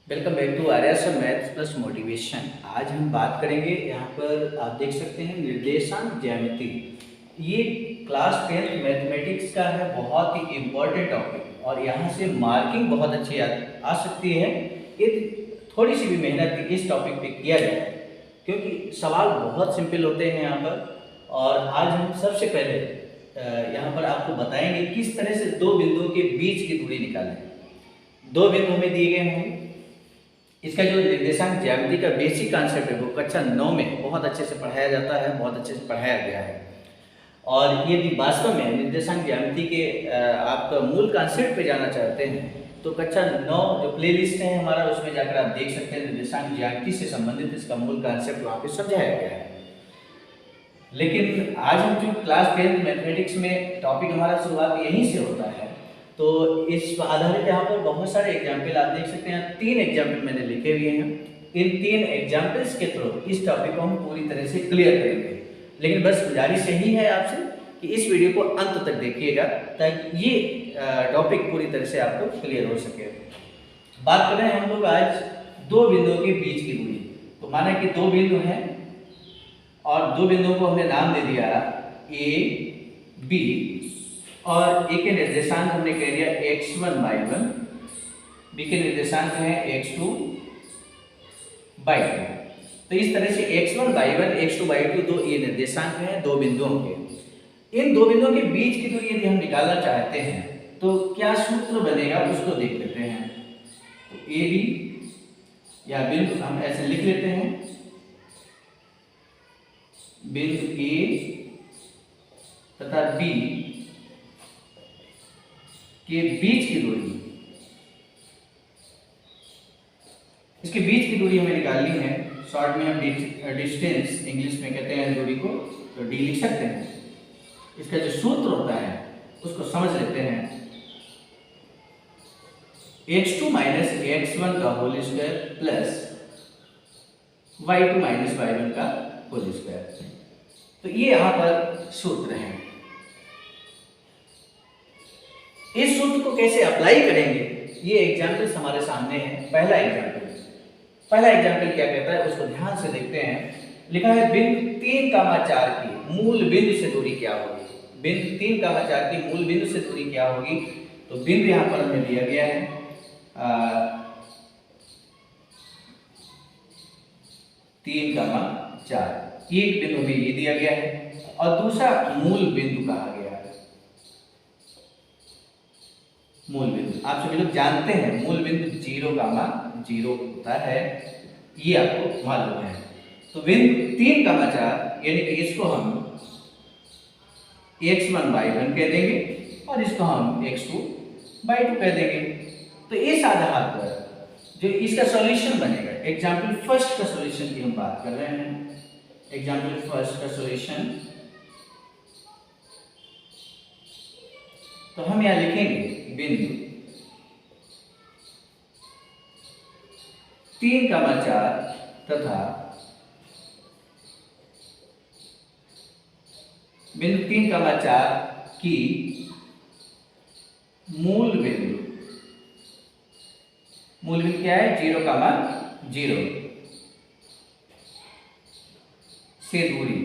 Welcome back to Arya's maths plus motivation. आज हम बात करेंगे, यहाँ पर आप देख सकते हैं निर्देशांक ज्यामिति। ये क्लास 10th मैथमेटिक्स का है, बहुत ही इम्पोर्टेंट टॉपिक और यहाँ से मार्किंग बहुत अच्छी आ सकती है यदि थोड़ी सी भी मेहनत इस टॉपिक पे किया जाए, क्योंकि सवाल बहुत सिंपल होते हैं यहाँ पर। और आज हम सबसे पहले यहाँ पर आपको बताएंगे किस तरह से दो बिंदुओं के बीच की दूरी निकालें। दो बिंदु हमें दिए गए हैं। इसका जो निर्देशांक ज्यामिति का बेसिक कॉन्सेप्ट है वो कक्षा 9 में बहुत अच्छे से पढ़ाया जाता है, बहुत अच्छे से पढ़ाया गया है। और यदि वास्तव में निर्देशांक ज्यामिति के आप मूल कॉन्सेप्ट पे जाना चाहते हैं तो कक्षा 9 जो प्लेलिस्ट है हमारा, उसमें जाकर आप देख सकते हैं निर्देशांक ज्यामिति से संबंधित इसका मूल कॉन्सेप्ट वहाँ पे समझाया गया है। लेकिन आज हम जो क्लास 10th मैथमेटिक्स में टॉपिक हमारा शुरुआत यहीं से होता है, तो इस आधारित यहाँ पर बहुत सारे एग्जाम्पल आप देख सकते हैं। 3 एग्जाम्पल मैंने लिखे हुए हैं। इन 3 एग्जाम्पल्स के थ्रू इस टॉपिक को हम पूरी तरह से क्लियर करेंगे। लेकिन बस गुजारिश यही है आपसे कि इस वीडियो को अंत तक देखिएगा ताकि ये टॉपिक पूरी तरह से आपको क्लियर हो सके। बात कर रहे हैं हम लोग आज दो बिंदुओं के बीच की दूरी। तो माना कि दो बिंदु हैं और दो बिंदुओं को हमने नाम दे दिया ए बी, और ए के निर्देशांक हमने कह दिया x1 y1, बी के निर्देशांक है x2 y2। तो इस तरह से x1 y1 x2 y2 दो ये निर्देशांक हैं दो बिंदुओं के। इन दो बिंदुओं के बीच की दूरी यदि हम निकालना चाहते हैं तो क्या सूत्र बनेगा उसको देख लेते हैं। तो ए बी या बिंदु हम ऐसे लिख लेते हैं, बिंदु ए तथा बी के बीच की दूरी, इसके बीच की दूरी हमें निकालनी है। शॉर्ट में हम डिस्टेंस इंग्लिश में कहते हैं दूरी को, तो डी लिख सकते हैं। इसका जो सूत्र होता है उसको समझ लेते हैं। x2 माइनस x1 का whole square plus y2 minus y1 का होल स्क्वायर। तो ये यहाँ पर सूत्र है। इस सूत्र को कैसे अप्लाई करेंगे, ये एग्जाम्पल्स हमारे सामने है। पहला एग्जाम्पल क्या कहता है उसको ध्यान से देखते हैं। लिखा है बिंदु 3,4 की मूल बिंदु से दूरी क्या होगी। बिंदु 3,4 की मूल बिंदु से दूरी क्या होगी। तो बिंदु यहाँ पर हमें दिया गया है 3,4। एक बिंदु में ये दिया गया है और दूसरा मूल बिंदु कहा गया है। मूल बिंदु आप सभी लोग जानते हैं, मूल बिंदु 0,0 होता है, ये आपको मालूम है। तो बिंदु 3,4 यानी कि इसको हम x1 y1 कह देंगे और इसको हम x2 y2 कह देंगे। तो इस आधार पर जो इसका सॉल्यूशन बनेगा, एग्जाम्पल फर्स्ट का सॉल्यूशन की हम बात कर रहे हैं। एग्जाम्पल फर्स्ट का सॉल्यूशन, तो हम यहां लिखेंगे बिंदु 3,4 तथा बिंदु 3,4 की मूल बिंदु क्या है 0,0 से दूरी।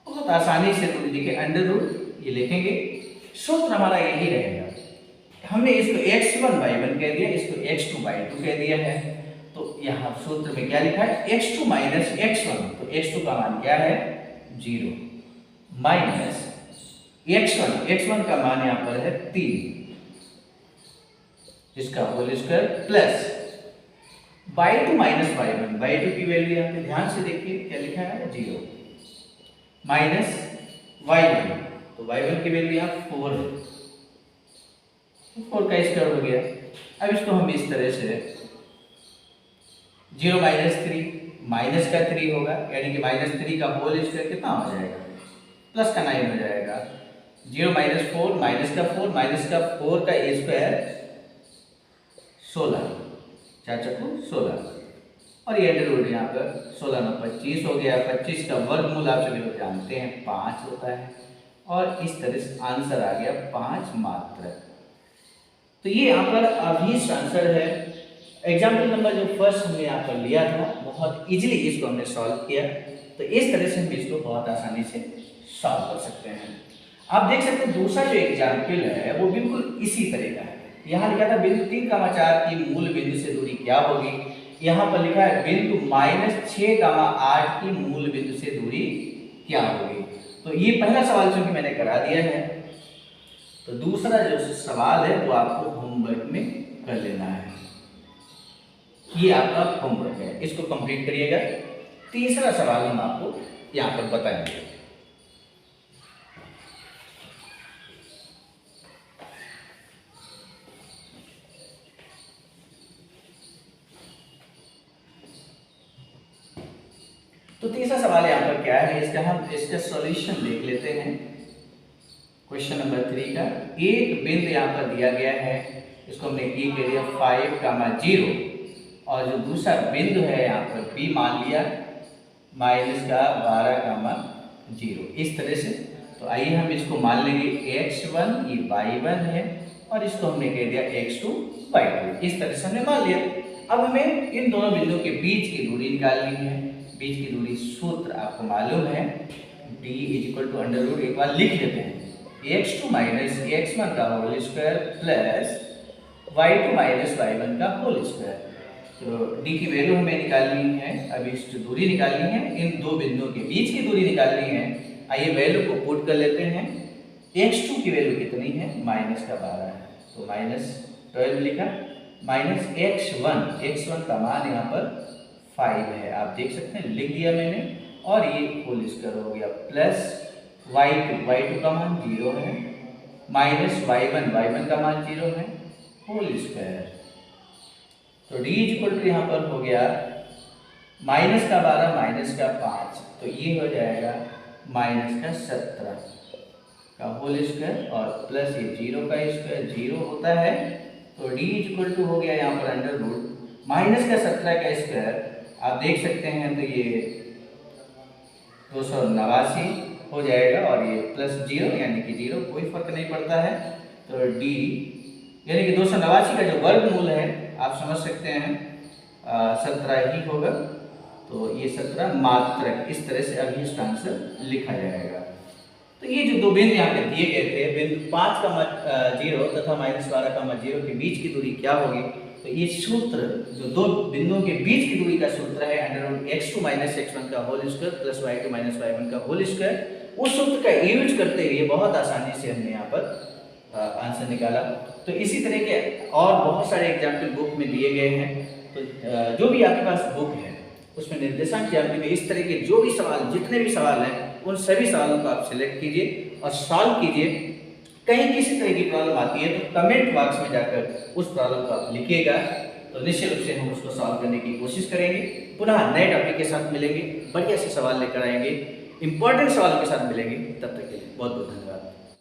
बहुत आसानी से दूरी देखिए, अंडर रूट ये लिखेंगे। सूत्र हमारा यही रहेगा। हमने इसको x1 y1 कह दिया, इसको x2 y2 कह दिया है। तो यहाँ सूत्र में क्या लिखा है x2 माइनस x1, तो x2 का मान क्या है 0 माइनस x1 का मान यहाँ पर है 3, इसका whole square plus y2 minus y1 की वैल्यू यहाँ पे ध्यान से देखिए क्या लिखा है 0 माइनस y1, तो y1 की वैल्यू यहाँ 4 है, 4 का स्क्वायर हो गया। अब इसको हम इस तरह से 0 माइनस 3, माइनस का 3 होगा यानी कि माइनस 3 का होल स्क्वायर कितना हो जाएगा प्लस का 9 हो जाएगा। 0 माइनस 4 माइनस का 4 माइनस का 4 का स्क्वायर 16, 4 चक्कू 16, और ये अंडर रूट यहाँ पर 16 में 25 हो गया। 25 का वर्गमूल आप सभी लोग जानते हैं 5 होता है, और इस तरह से आंसर आ गया 5 मात्रक। तो ये यहाँ पर अभी आंसर है। एग्जाम्पल नंबर जो फर्स्ट हमने यहाँ पर लिया था, बहुत इजीली इसको हमने सॉल्व किया। तो इस तरह से हम इसको बहुत आसानी से सॉल्व कर सकते हैं। आप देख सकते हैं दूसरा जो एग्जाम्पल है वो बिल्कुल इसी तरह का है। यहाँ लिखा था बिंदु 3,4 की मूल बिंदु से दूरी क्या होगी। यहाँ पर लिखा है बिंदु -6,8 की मूल बिंदु से दूरी क्या होगी। तो ये पहला सवाल चूंकि मैंने करा दिया है, तो दूसरा जो सवाल है वो आपको होमवर्क में कर लेना है। ये आपका होमवर्क है, इसको कंप्लीट करिएगा। तीसरा सवाल हम आपको यहाँ पर बताएंगे। तो तीसरा सवाल यहाँ पर क्या है, इसका सॉल्यूशन देख लेते हैं। क्वेश्चन नंबर 3 का एक बिंदु यहाँ पर दिया गया है, इसको हमने ई कह दिया 5,0, और जो दूसरा बिंदु है यहाँ पर बी मान लिया -12,0। इस तरह से तो आइए हम इसको मान लेंगे x1 ये y1 है, और इसको हमने कह दिया x2 y2। इस तरह से हमने मान लिया। अब हमें इन दोनों बिंदुओं के बीच की दूरी निकालनी है। बीच की दूरी सूत्र आपको मालूम है, d √, एक बार लिख लेते हैं, x2 - x1 का whole square plus y2 - y1 का होल स्क्वायर। तो d की वैल्यू हमें निकालनी है, अभी इसकी दूरी निकालनी है, इन दो बिंदुओं के बीच की दूरी निकालनी है। आइए वैल्यू को पुट कर लेते हैं। x2 की वैल्यू कितनी है, -12 है, तो -12 लिखा, -x1 का मान यहाँ पर 5 है, आप देख सकते हैं, लिख दिया मैंने, और ये होल स्क्वायर हो गया, प्लस y2 का मान 0 है, -y1 का मान 0 है, होल स्क्वायर। तो d यहाँ पर हो गया -12 -5, तो ये हो जाएगा -17 का होल स्क्वायर, और प्लस ये 0 का स्क्वायर 0 होता है। तो d हो गया यहाँ पर -17 का स्क्वायर, आप देख सकते हैं, तो ये 289 हो जाएगा, और ये प्लस 0 यानी कि 0, कोई फर्क नहीं पड़ता है। तो d यानी कि 289 का जो वर्गमूल है आप समझ सकते हैं 17 ही होगा। तो ये 17 मात्रक, इस तरह से अभी इसका आंसर लिखा जाएगा। तो ये जो दो बिंदु यहाँ पे दिए गए थे, बिंदु 5,0 तथा -12,0 के बीच की दूरी क्या होगी। तो ये सूत्र जो दो बिंदुओं के बीच की दूरी का सूत्र है √x2 - x1 का whole square plus y2 - y1 का होल स्क्वायर, उस सूत्र का यूज करते हुए बहुत आसानी से हमने यहाँ पर आंसर निकाला। तो इसी तरह के और बहुत सारे एग्जाम्पल बुक में दिए गए हैं। तो जो भी आपके पास बुक है उसमें निर्देशांक ज्यामिति में इस तरह के जो भी सवाल, जितने भी सवाल हैं, उन सभी सवालों को आप सिलेक्ट कीजिए और सॉल्व कीजिए। कहीं किसी तरह की प्रॉब्लम आती है तो कमेंट बॉक्स में जाकर उस प्रॉब्लम को आप लिखिएगा, तो निश्चित रूप से हम उसको सॉल्व करने की कोशिश करेंगे। पुनः नए टॉपिक के साथ मिलेंगे, बढ़िया से सवाल लेकर आएंगे, इंपॉर्टेंट सवालों के साथ मिलेंगे। तब तक के लिए बहुत बहुत धन्यवाद।